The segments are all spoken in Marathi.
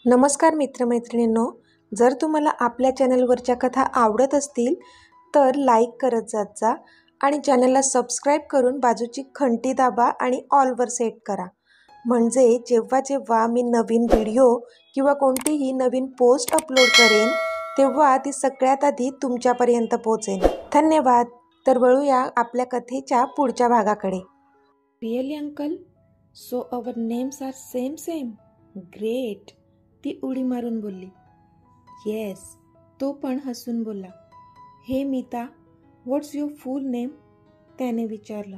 नमस्कार मित्रमैत्रिणींनो, जर तुम्हाला आपल्या चॅनलवरच्या कथा आवडत असतील तर लाईक करत जात जा आणि चॅनलला सबस्क्राईब करून बाजूची घंटी दाबा आणि ऑलवर सेट करा, म्हणजे जेव्हा जेव्हा मी नवीन व्हिडिओ किंवा कोणतीही नवीन पोस्ट अपलोड करेन तेव्हा ती सगळ्यात आधी तुमच्यापर्यंत पोहोचेल. धन्यवाद. तर वळूया आपल्या कथेच्या पुढच्या भागाकडे. Really uncle? So our names are same? Great, ती उडी मारून बोलली. येस, तो पण हसून बोलला. हे मीता, व्हॉट्स युअर फुल नेम? त्याने विचारलं.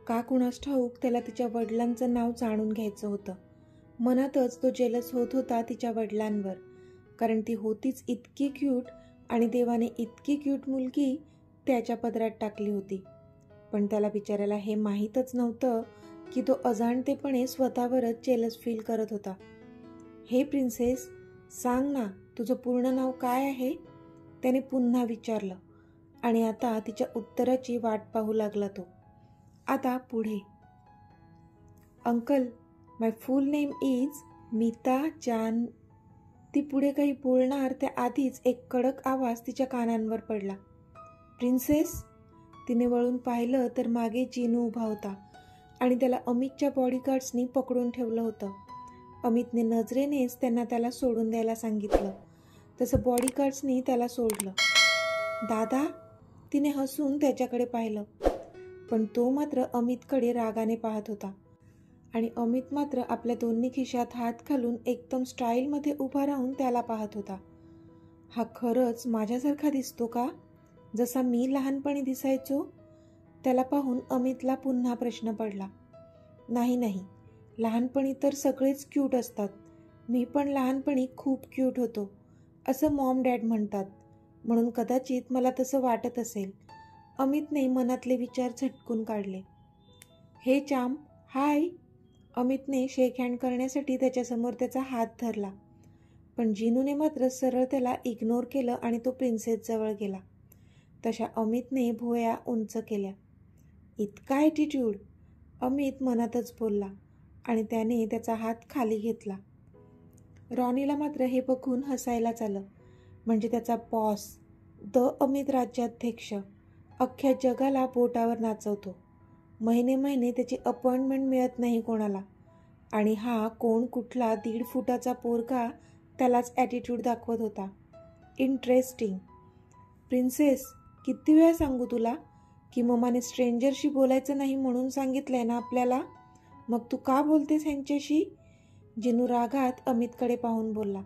का कुणास ठाऊक त्याला तिच्या वडिलांचं नाव जाणून घ्यायचं होतं. मनातच तो जेलस होत होता तिच्या वडिलांवर, कारण ती होतीच इतकी क्यूट आणि देवाने इतकी क्यूट मुलगी त्याच्या पदरात टाकली होती. पण त्याला बिचाऱ्याला हे माहीतच नव्हतं की तो अजाणतेपणे स्वतःवरच जेलस फील करत होता. हे प्रिन्सेस, सांग ना, तुझं पूर्ण नाव काय आहे? त्याने पुन्हा विचारलं आणि आता तिच्या उत्तराची वाट पाहू लागला तो. आता पुढे. Uncle, my full name is Meeta Jaan. ती पुढे काही बोलणार त्याआधीच एक कडक आवाज तिच्या कानांवर पडला. प्रिन्सेस? तिने वळून पाहिलं तर मागे जिनू उभा होता आणि त्याला अमितच्या बॉडीगार्ड्सनी पकडून ठेवलं होतं. अमितने नजरेनेच त्यांना त्याला सोडून द्यायला सांगितलं, तसं बॉडीगार्ड्सनी त्याला सोडलं. दादा? तिने हसून त्याच्याकडे पाहिलं, पण तो मात्र अमितकडे रागाने पाहत होता आणि अमित मात्र आपल्या दोन्ही खिशात हात घालून एकदम स्टाईलमध्ये उभा राहून त्याला पाहत होता. हा खरंच माझ्यासारखा दिसतो का, जसा मी लहानपणी दिसायचो? त्याला पाहून अमितला पुन्हा प्रश्न पडला. नाही, लहानपणी तर सगळेच क्यूट असतात. मी पण लहानपणी खूप क्यूट होतो, असं मॉम डॅड म्हणतात, म्हणून कदाचित मला तसं वाटत असेल. अमितने मनातले विचार झटकून काढले. हे चाम, हाय. अमितने शेक हँड करण्यासाठी त्याच्यासमोर त्याचा हात धरला, पण जिनूने मात्र सरळ त्याला इग्नोर केलं आणि तो प्रिन्सेसजवळ गेला. तशा अमितने भुवया उंच केल्या. इतका ॲटिट्यूड? अमित मनातच बोलला आणि त्याने त्याचा हात खाली घेतला. रॉनीला मात्र हे बघून हसायलाच आलं. म्हणजे त्याचा बॉस, द अमित राज्याध्यक्ष, अख्ख्या जगाला बोटावर नाचवतो. महिने त्याची अपॉइंटमेंट मिळत नाही कोणाला, आणि हा कोण कुठला 1.5 फुटाचा पोरगा त्यालाच ॲटिट्यूड दाखवत होता. इंटरेस्टिंग. प्रिन्सेस, किती वेळा सांगू तुला की ममाने स्ट्रेंजरशी बोलायचं नाही म्हणून सांगितलंय ना आपल्याला? मग तू का बोलतेस ह्यांच्याशी? जिनू रागात अमितकडे पाहून बोलला.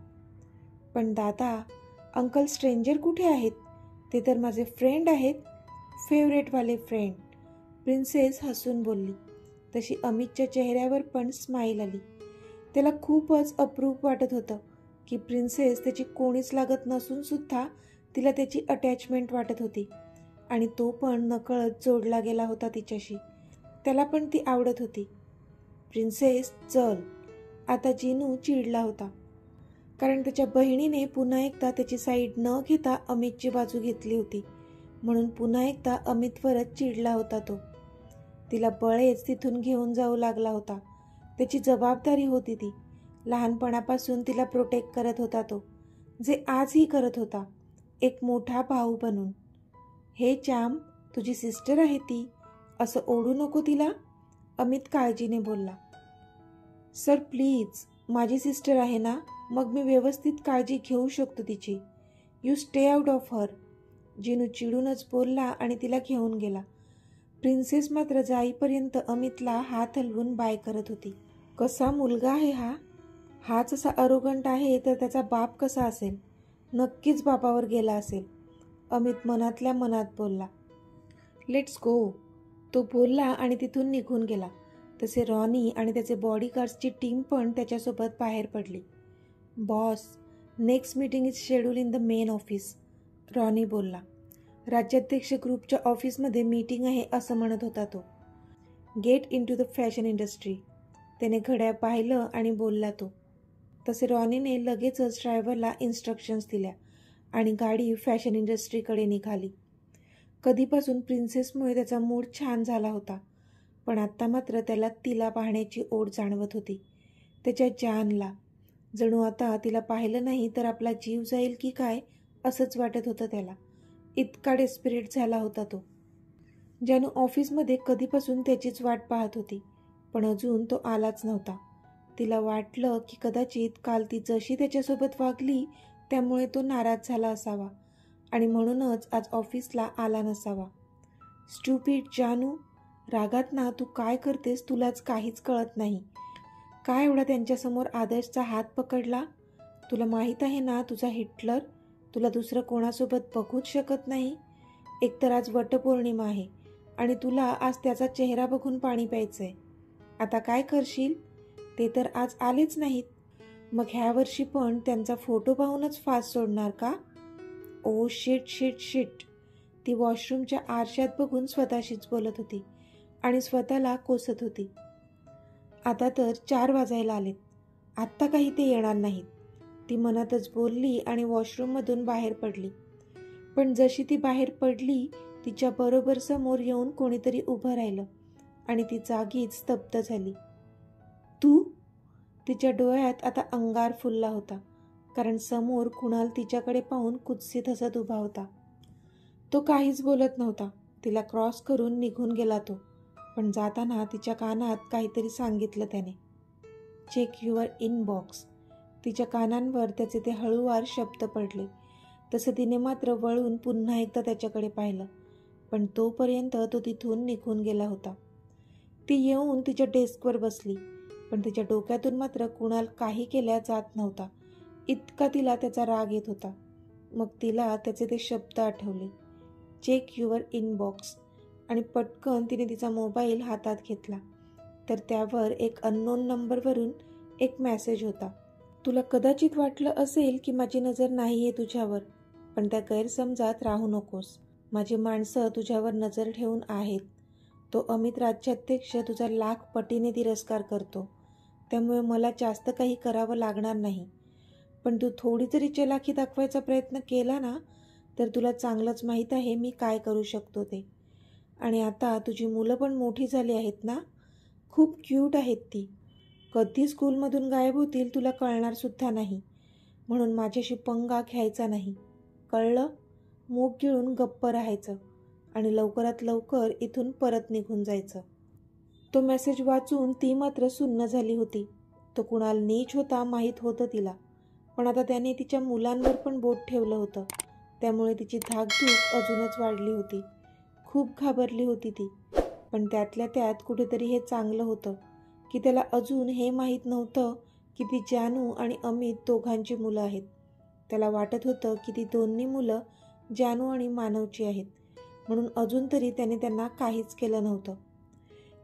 पण दादा, अंकल स्ट्रेंजर कुठे आहेत? ते तर माझे फ्रेंड आहेत, फेवरेटवाले फ्रेंड. प्रिन्सेस हसून बोलली. तशी अमितच्या चेहऱ्यावर पण स्माईल आली. त्याला खूपच अप्रूप वाटत होतं की प्रिन्सेस त्याची कोणीच लागत नसून सुद्धा तिला त्याची अटॅचमेंट वाटत होती आणि तो पण नकळत जोडला गेला होता तिच्याशी. त्याला पण ती आवडत होती. प्रिन्सेस चल. आता जिनू चिडला होता, कारण त्याच्या बहिणीने पुन्हा एकदा त्याची साईड न घेता अमितची बाजू घेतली होती, म्हणून पुन्हा एकदा अमितवरच चिडला होता तो. तिला बळेच तिथून घेऊन जाऊ लागला होता. त्याची जबाबदारी होती ती. लहानपणापासून तिला प्रोटेक्ट करत होता तो, जे आजही करत होता, एक मोठा भाऊ बनून. हे चाम, तुझी सिस्टर आहे ती, असं ओढू नको तिला, अमित काळजीने बोलला. सर प्लीज, माझी सिस्टर आहे ना, मग मी व्यवस्थित काळजी घेऊ शकतो तिची. You stay out of her. Jinu चिडूनच बोलला आणि तिला घेऊन गेला. प्रिन्सेस मात्र जाईपर्यंत अमितला हात हलवून बाय करत होती. कसा मुलगा आहे हा? हाच असा अरोगंट आहे तर त्याचा बाप कसा असेल? नक्कीच बापावर गेला असेल, अमित मनातल्या मनात बोलला. Let's go. तो बोलला आणि तिथून निघून गेला. तसे रॉनी आणि त्याचे बॉडीगार्ड्सची टीम पण त्याच्यासोबत बाहेर पडली. Boss, next meeting is schedule in the main office, Ronnie बोलला. राज्याध्यक्ष ग्रुपच्या ऑफिसमध्ये मीटिंग आहे असं म्हणत होता तो. Get in to the fashion industry. त्याने घड्याळ पाहिलं आणि बोलला तो. तसे रॉनीने लगेचच ड्रायव्हरला इन्स्ट्रक्शन्स दिल्या आणि गाडी फॅशन इंडस्ट्रीकडे निघाली. कधीपासून प्रिन्सेसमुळे त्याचा मूड छान झाला होता, पण आत्ता मात्र त्याला तिला पाहण्याची ओढ जाणवत होती, त्याच्या जानला. जणू आता तिला पाहिलं नाही तर आपला जीव जाईल की काय असंच वाटत होतं त्याला. इतका डेस्परेट झाला होता तो. जानू ऑफिसमध्ये कधीपासून त्याचीच वाट पाहत होती, पण अजून तो आलाच नव्हता. तिला वाटलं की कदाचित काल ती जशी त्याच्यासोबत वागली त्यामुळे तो नाराज झाला असावा आणि म्हणूनच आज ऑफिसला आला नसावा. स्टुपिड जानू, रागात ना तू काय करतेस तुलाच काहीच कळत नाही. काय एवढा त्यांच्यासमोर आदर्शचा हात पकडला? तुला माहीत आहे ना तुझा हिटलर तुला दुसरं कोणासोबत बघूच शकत नाही. एकतर आज वटपौर्णिमा आहे आणि तुला आज त्याचा चेहरा बघून पाणी प्यायचंय. आता काय करशील? ते तर आज आलेच नाहीत, मग ह्या वर्षी पण त्यांचा फोटो पाहूनच फास सोडणार का? Oh shit shit shit. ती वॉशरूमच्या आरशात बघून स्वतःशीच बोलत होती आणि स्वतःला कोसत होती. आता तर 4 वाजायला आलेत, आत्ता काही ते येणार नाहीत, ती मनातच बोलली आणि वॉशरूममधून बाहेर पडली. पण जशी ती बाहेर पडली तिच्या बरोबर समोर येऊन कोणीतरी उभं राहिलं आणि ती जागीच स्तब्ध झाली. तू? तिच्या डोळ्यात आता अंगार फुलला होता, कारण समोर कुणाल तिच्याकडे पाहून कुत्सित हसत उभा होता. तो काहीच बोलत नव्हता. तिला क्रॉस करून निघून गेला तो, पण जाताना तिच्या कानात काहीतरी सांगितलं त्याने. Check your inbox. तिच्या कानांवर त्याचे ते हळूवार शब्द पडले. तसं तिने मात्र वळून पुन्हा एकदा त्याच्याकडे पाहिलं, पण तोपर्यंत तो तिथून निघून गेला होता. ती येऊन तिच्या डेस्कवर बसली, पण तिच्या डोक्यातून मात्र कुणाल काही केल्या जात नव्हता, इतका तिला त्याचा राग येत होता. मग तिला त्याचे ते शब्द आठवले, चेक युअर इनबॉक्स, आणि पटकन तिने तिचा मोबाईल हातात घेतला तर त्यावर एक अननोन नंबरवरून एक मेसेज होता. तुला कदाचित वाटलं असेल की माझी नजर नाही आहे तुझ्यावर, पण त्या गैरसमजात राहू नकोस. माझी माणसं तुझ्यावर नजर ठेवून आहेत. तो अमित राज्याध्यक्ष तुझा 1,00,000 पटीने तिरस्कार करतो, त्यामुळे मला जास्त काही करावं लागणार नाही. पण तू थोडी जरी चलाखी दाखवायचा प्रयत्न केला ना तर तुला चांगलंच माहीत आहे मी काय करू शकतो ते. आणि आता तुझी मुलं पण मोठी झाली आहेत ना, खूप क्यूट आहेत ती. कधी स्कूलमधून गायब होतील तुला कळणार सुद्धा नाही, म्हणून माझ्याशी पंगा घ्यायचा नाही, कळलं? मूग गिळून गप्प राहायचं आणि लवकरात लवकर इथून परत निघून जायचं. तो मेसेज वाचून ती मात्र सुन्न झाली होती. तो कुणाल नीच होता माहीत होतं तिला, पण आता त्याने तिच्या मुलांवर पण बोट ठेवलं होतं, त्यामुळे तिची धाकधूक अजूनच वाढली होती. खूप घाबरली होती ती, पण त्यातल्या त्यात कुठेतरी हे चांगलं होतं की त्याला अजून हे माहीत नव्हतं की ती जानू आणि अमित दोघांची मुलं आहेत. त्याला वाटत होतं की ती दोन्ही मुलं जानू आणि मानवची आहेत, म्हणून अजून तरी त्याने त्यांना काहीच केलं नव्हतं.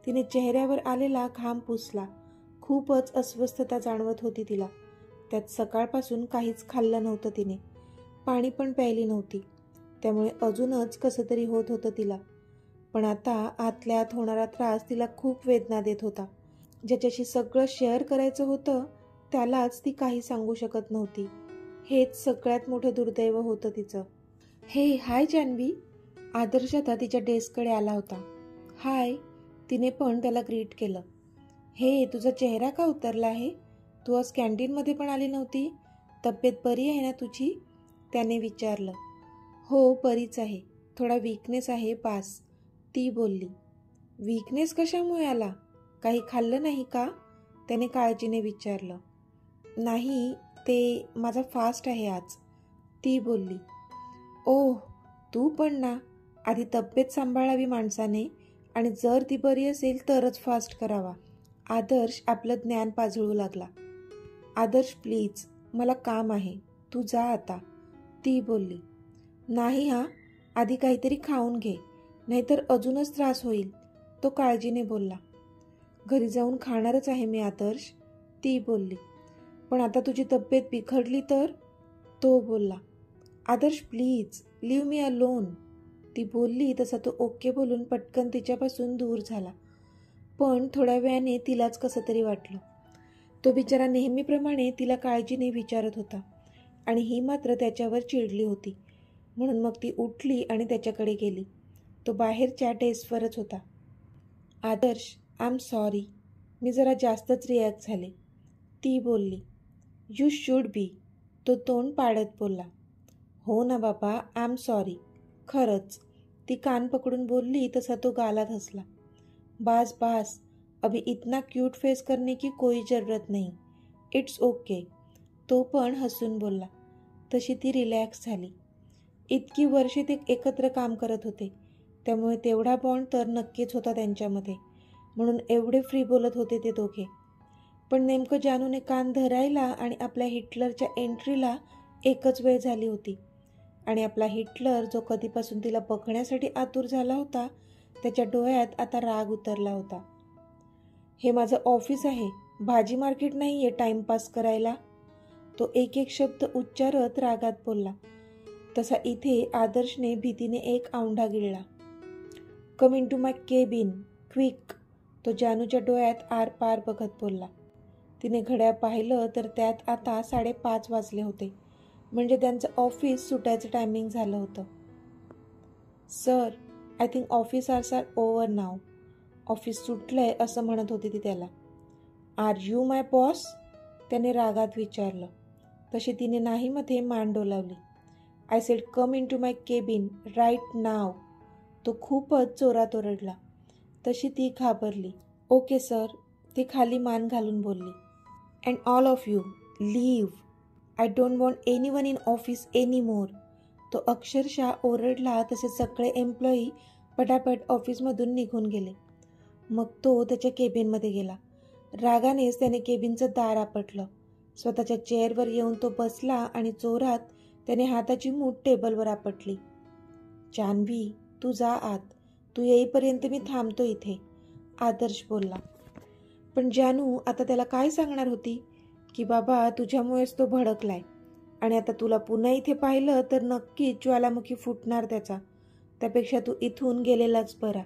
तिने चेहऱ्यावर आलेला घाम पुसला. खूपच अस्वस्थता जाणवत होती तिला. त्यात सकाळपासून काहीच खाल्लं नव्हतं तिने, पाणी पण प्यायली नव्हती, त्यामुळे अजूनच कसं तरी होत होतं तिला. पण आता आतल्या आत होणारा त्रास तिला खूप वेदना देत होता. ज्याच्याशी सगळं शेअर करायचं होतं त्यालाच ती काही सांगू शकत नव्हती. हेच सगळ्यात मोठं दुर्दैव होतं तिचं. हे हाय जान्हवी. आदर्श आता तिच्या डेस्ककडे आला होता. हाय. तिने पण त्याला ग्रीट केलं. हे तुझा चेहरा का उतरला आहे? तू आज कॅन्टीनमध्ये पण आली नव्हती. तब्येत बरी आहे ना तुझी? त्याने विचारलं. हो बरीच आहे, थोडा वीकनेस आहे बास, ती बोलली. वीकनेस कशामुळे आला? काही खाल्लं नाही का? त्याने काळजीने विचारलं. नाही, ते माझा फास्ट आहे आज, ती बोलली. ओह, तू पण ना. आधी तब्येत सांभाळावी माणसाने, आणि जर ती बरी असेल तरच फास्ट करावा. आदर्श आपलं ज्ञान पाजळू लागला. आदर्श प्लीज, मला काम आहे, तू जा आता, ती बोलली. नाही हा, आधी काहीतरी खाऊन घे, नाहीतर अजूनच त्रास होईल, तो काळजीने बोलला. घरी जाऊन खाणारच आहे मी आदर्श, ती बोलली. पण आता तुझी तब्येत बिघडली तर? तो बोलला. आदर्श प्लीज लिव्ह मी अलोन, ती बोलली. तसा तो ओके बोलून पटकन तिच्यापासून दूर झाला. पण थोड्या वेळाने तिलाच कसं तरी वाटलं. तो बिचारा नेहमीप्रमाणे तिला काळजीने विचारत होता आणि ही मात्र त्याच्यावर चिडली होती, म्हणून मग ती उठली आणि त्याच्याकडे गेली. तो बाहेरच्या डेस्कवरच होता. आदर्श, आय एम सॉरी, मी जरा जास्तच रिॲक्ट झाले, ती बोलली. यू शुड बी, तो तोंड पाडत बोलला. हो ना बाबा, आय एम सॉरी. खरंच, ती कान पकडून बोलली तसा तो गालात हसला. बास बास, अभी इतना क्यूट फेस करने की कोई ज़रूरत नहीं. It's okay. तो पण हसून बोलला. तशी ती रिलॅक्स झाली. इतकी वर्षे ते एकत्र काम करत होते, त्यामुळे तेवढा बॉन्ड तर नक्कीच होता त्यांच्यामध्ये, म्हणून एवढे फ्री बोलत होते ते दोघे. पण नेमकं जानूने कान धरायला आणि आपल्या हिटलरच्या एंट्रीला एकच वेळ झाली होती. आणि आपला हिटलर जो कधीपासून तिला बघण्यासाठी आतुर झाला होता, त्याच्या डोळ्यात आता राग उतरला होता. हे माझं ऑफिस आहे, भाजी मार्केट नाही आहे टाईमपास करायला. तो एक एक शब्द उच्चारत रागात बोलला. तसा इथे आदर्शने भीतीने एक औंढा गिळला. Come in to my cabin quick, तो जानूच्या डोळ्यात आरपार बघत बोलला. तिने घड्याळ पाहिलं तर त्यात आता 5:30 वाजले होते, म्हणजे त्यांचं ऑफिस सुटायचं टायमिंग झालं होतं. Sir, I think office hours are over now. Office सुटलंय असं म्हणत होती ती त्याला. आर यू माय बॉस, त्याने रागात विचारलं. तशी तिने नाहीमध्ये मान डोलावली. I said come in to my cabin right now. तो खूपच जोरात ओरडला. तशी ती घाबरली. ओके सर, ती खाली मान घालून बोलली. And all of you leave. I don't want anyone in office any more. तो अक्षरशः ओरडला तसे सगळे एम्प्लॉई पटापट ऑफिसमधून निघून गेले. मग तो त्याच्या केबिनमध्ये गेला. रागानेच त्याने केबिनचं दार आपटलं. स्वतःच्या चेअरवर येऊन तो बसला आणि जोरात त्याने हाताची मूठ टेबलवर आपटली. जान्हवी, तू जा आत. तू येईपर्यंत मी थांबतो इथे, आदर्श बोलला. पण जानू आता त्याला काय सांगणार होती की बाबा तुझ्यामुळेच तो भडकलाय आणि आता तुला पुन्हा इथे पाहिलं तर नक्कीच ज्वालामुखी फुटणार त्याचा. त्यापेक्षा तू इथून गेलेलाच बरा.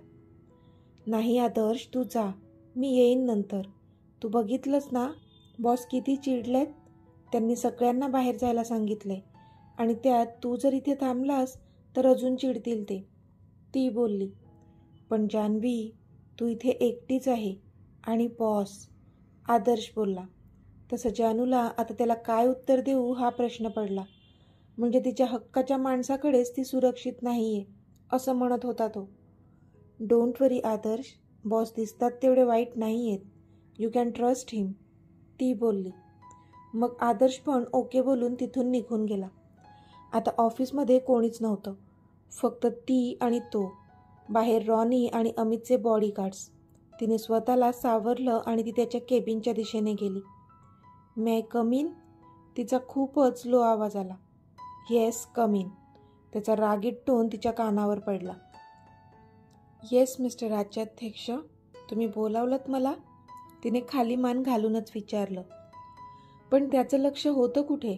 नाही आदर्श, तू जा, मी येईन नंतर. तू बघितलंस ना बॉस किती चिडलेत. त्यांनी सगळ्यांना बाहेर जायला सांगितलंय आणि त्यात तू जर इथे थांबलास तर अजून चिडतील ते, ती बोलली. पण जान्हवी, तू इथे एकटीच आहे आणि बॉस, आदर्श बोलला. तसं जानूला आता त्याला काय उत्तर देऊ हा प्रश्न पडला. म्हणजे तिच्या हक्काच्या माणसाकडेच ती सुरक्षित नाही आहे असं म्हणत होता तो. डोंट वरी आदर्श, बॉस दिसतात तेवढे वाईट नाही आहेत. यू कॅन ट्रस्ट हिम, ती बोलली. मग आदर्श पण ओके बोलून तिथून निघून गेला. आता ऑफिसमध्ये कोणीच नव्हतं, फक्त ती आणि तो. बाहेर रॉनी आणि अमितचे बॉडीगार्ड्स. तिने स्वतःला सावरलं आणि ती त्याच्या केबिनच्या दिशेने गेली. मे आय कम इन, तिचा खूपच लो आवाज आला. येस कम इन, त्याचा रागीट टोन तिच्या कानावर पडला. येस मिस्टर राज्याध्यक्ष, तुम्ही बोलावलंत मला, तिने खाली मान घालूनच विचारलं. पण त्याचं लक्ष होतं कुठे,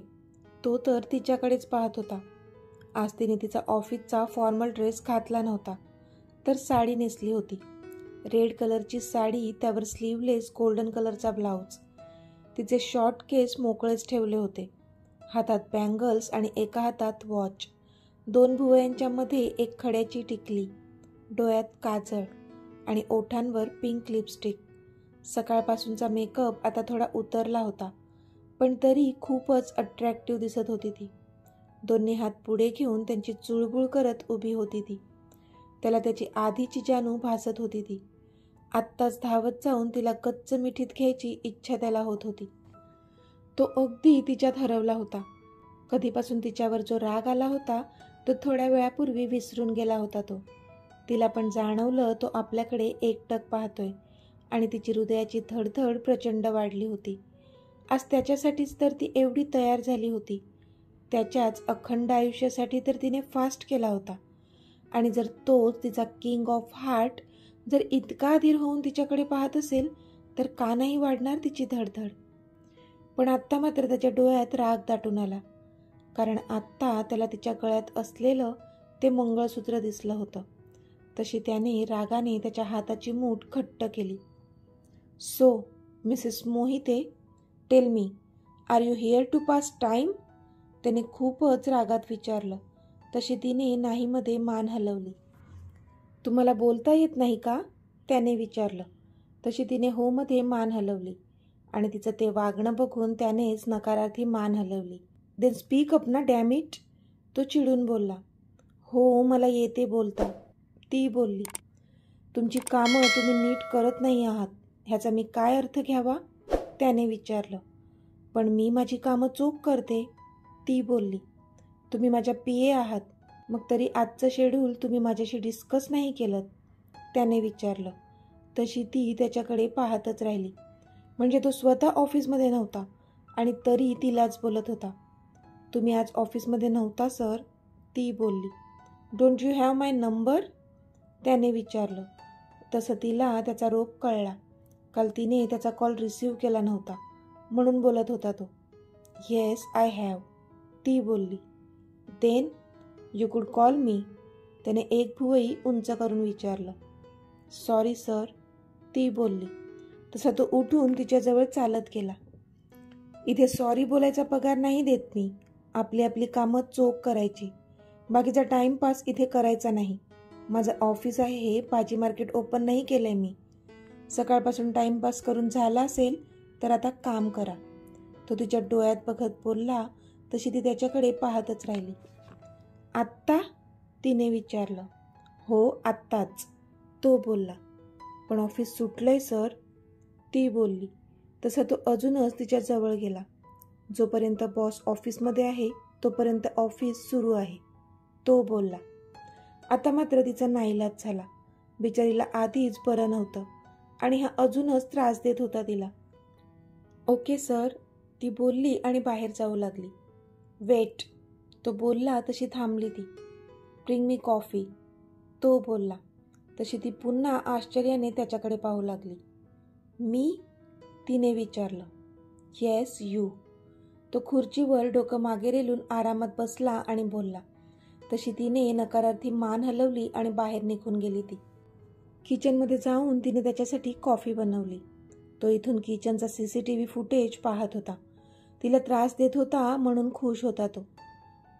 तो तर तिच्याकडेच पाहत होता. आज तिने तिचा ऑफिसचा फॉर्मल ड्रेस घातला नव्हता, तर साडी नेसली होती. रेड कलरची साडी, त्यावर स्लीवलेस गोल्डन कलरचा ब्लाऊज. तिचे शॉर्ट केस मोकळेच ठेवले होते. हातात बँगल्स आणि एका हातात वॉच. 2 भुवयांच्यामध्ये एक खड्याची टिकली. डोळ्यात काजळ आणि ओठांवर पिंक लिपस्टिक. सकाळपासूनचा मेकअप आता थोडा उतरला होता, पण तरी खूपच अट्रॅक्टिव्ह दिसत होती ती. दोन्ही हात पुढे घेऊन त्यांची चुळबुळ करत उभी होती ती. त्याला त्याची आधीची जानू भासत होती ती. आत्ताच धावत जाऊन तिला गच्च मिठीत घ्यायची इच्छा त्याला होत होती. तो अगदी तिच्यात हरवला होता. कधीपासून तिच्यावर जो राग आला होता तो थोड्या वेळापूर्वी विसरून गेला होता तो. तिला पण जाणवलं तो आपल्याकडे एकटक पाहतोय आणि तिची हृदयाची धडधड प्रचंड वाढली होती. आज त्याच्यासाठीच तर ती एवढी तयार झाली होती. त्याच्याच अखंड आयुष्यासाठी तर तिने फास्ट केला होता. आणि जर तोच तिचा किंग ऑफ हार्ट जर इतका अधीर होऊन तिच्याकडे पाहत असेल तर का नाही वाढणार तिची धडधड. पण आत्ता मात्र त्याच्या डोळ्यात राग दाटून आला, कारण आत्ता त्याला तिच्या गळ्यात असलेलं ते मंगळसूत्र दिसलं होतं. तशी त्याने रागाने त्याच्या हाताची मूठ घट्ट केली. So Mrs Mohite, tell me, are you here to pass time, त्याने खूपच रागात विचारलं. तशी तिने नाहीमध्ये मान हलवली. तुम्हाला बोलता येत नाही का, त्याने विचारलं. तशी तिने होमध्ये मान हलवली आणि तिचं ते वागणं बघून त्यानेच नकारार्थी मान हलवली. देन स्पीक अप ना डॅम इट, तो चिडून बोलला. हो, मला येते बोलता, ती बोलली. तुमची कामं तुम्ही नीट करत नाही आहात, ह्याचा मी काय अर्थ घ्यावा, त्याने विचारलं. पण मी माझी कामं चोख करते, ती बोलली. तुम्ही माझ्या PA आहात, मग तरी आजचं शेड्यूल तुम्ही माझ्याशी डिस्कस नाही केलं, त्याने विचारलं. तशी ती त्याच्याकडे पाहतच राहिली. म्हणजे तो स्वतः ऑफिसमध्ये नव्हता आणि तरी तिलाच बोलत होता. तुम्ही आज ऑफिसमध्ये नव्हता सर, ती बोलली. Don't you have my number, त्याने विचारलं. तसं तिला त्याचा रोग कळला. काल तिने त्याचा कॉल रिसीव्ह केला नव्हता म्हणून बोलत होता तो. येस आय हॅव, ती बोलली. देन यू कुड कॉल मी, त्याने एक भुवई उंच करून विचारलं. सॉरी सर, ती बोलली. तसा तो उठून तिच्याजवळ चालत गेला. इथे सॉरी बोलायचा पगार नाही देत मी, आपली आपली कामं चोख करायची, बाकीचा टाईमपास इथे करायचा नाही. माझं ऑफिस आहे हे, भाजी मार्केट ओपन नाही केलंय मी. सकाळपासून टाईमपास करून झाला असेल तर आता काम करा, तो तिच्या डोळ्यात बघत बोलला. तशी ती त्याच्याकडे पाहतच राहिली. आत्ता, तिने विचारलं. हो आत्ताच, तो बोलला. पण ऑफिस सुटलंय सर, ती बोलली. तसा तो अजूनच तिच्या जवळ गेला. जोपर्यंत बॉस ऑफिसमध्ये आहे तोपर्यंत ऑफिस सुरू आहे, तो बोलला. आता मात्र तिचा नाईलाज झाला. बिचारीला आधीच बरं नव्हतं आणि हा अजूनच त्रास देत होता तिला. ओके सर, ती बोलली आणि बाहेर जाऊ लागली. वेट, तो बोलला तशी थांबली ती. ब्रिंग मी कॉफी, तो बोलला. तशी ती पुन्हा आश्चर्याने त्याच्याकडे पाहू लागली. मी, तिने विचारलं. येस यू, तो खुर्चीवर डोकं मागे रेलून आरामात बसला आणि बोलला. तशी तिने नकारार्थी मान हलवली आणि बाहेर निघून गेली. ती किचनमध्ये जाऊन तिने त्याच्यासाठी कॉफी बनवली. तो इथून किचनचा CCTV फुटेज पाहत होता. तिला त्रास देत होता म्हणून खुश होता तो,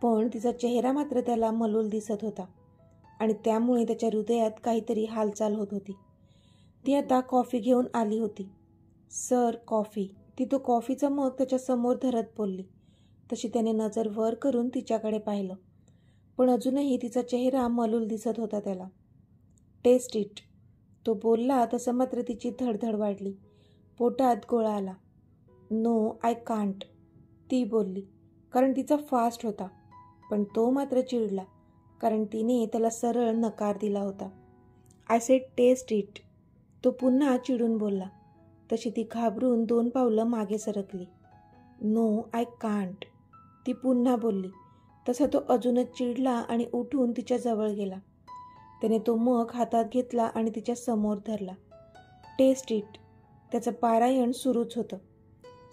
पण तिचा चेहरा मात्र त्याला मलूल दिसत होता आणि त्यामुळे त्याच्या हृदयात काहीतरी हालचाल होत होती. ती आता कॉफी घेऊन आली होती. सर कॉफी, ती तो कॉफीचा मग त्याच्या समोर धरत बोलली. तशी त्याने नजर वर करून तिच्याकडे पाहिलं, पण अजूनही तिचा चेहरा मलूल दिसत होता त्याला. टेस्ट इट, तो बोलला. तसं मात्र तिची धडधड वाढली, पोटात गोळा आला. नो आय कांट, ती बोलली, कारण तिचा फास्ट होता. पण तो मात्र चिडला, कारण तिने त्याला सरळ नकार दिला होता. आय सेड टेस्ट इट, तो पुन्हा चिडून बोलला. तशी ती घाबरून 2 पावलं मागे सरकली. नो आय कांट, ती पुन्हा बोलली. तसा तो अजूनच चिडला आणि उठून तिच्या जवळ गेला. त्याने तो मग हातात घेतला आणि तिच्या समोर धरला. टेस्ट इट, त्याचं पारायण सुरूच होतं.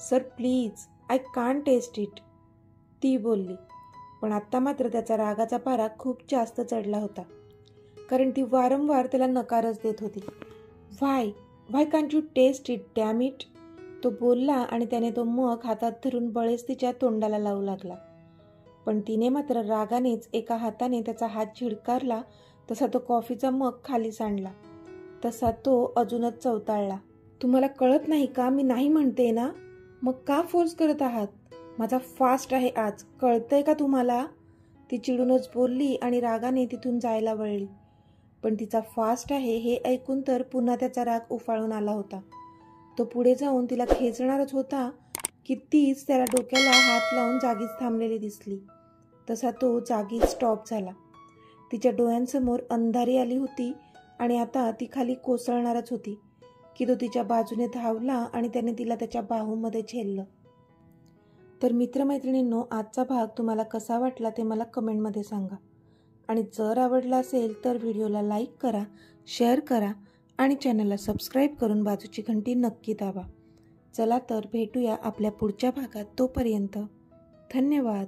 Sir please, I can't taste it, ती बोलली. पण आत्ता मात्र त्याचा रागाचा पारा खूप जास्त चढला होता, कारण ती वारंवार त्याला नकारच देत होती. Why can't you taste it damn it, तो बोलला आणि त्याने तो मग हातात धरून बळेच तिच्या तोंडाला लावू लागला. पण तिने मात्र रागानेच एका हाताने त्याचा हात झिडकारला. तसा तो कॉफीचा मग खाली सांडला. तसा तो अजूनच चवताळला. तुम्हाला कळत नाही का, मी नाही म्हणते ना, मग का फोर्स करत आहात? माझा फास्ट आहे आज, कळतंय का तुम्हाला, ती चिडूनच बोलली आणि रागाने तिथून जायला वळली. पण तिचा फास्ट आहे हे ऐकून तर पुन्हा त्याचा राग उफाळून आला होता. तो पुढे जाऊन तिला खेचणारच होता की तीच त्याला डोक्याला हात लावून जागीच थांबलेली दिसली. तसा तो जागीच स्टॉप झाला. तिच्या डोळ्यांसमोर अंधारी आली होती आणि आता ती खाली कोसळणारच होती की तो तिच्या बाजूने धावला आणि त्याने तिला त्याच्या बाहूमध्ये झेललं. तर मित्रमैत्रिणींनो, आजचा भाग तुम्हाला कसा वाटला ते मला कमेंटमध्ये सांगा. आणि जर आवडला असेल तर व्हिडिओला लाईक करा, शेअर करा आणि चॅनलला सबस्क्राईब करून बाजूची घंटी नक्की दाबा. चला तर भेटूया आपल्या पुढच्या भागात. तोपर्यंत धन्यवाद.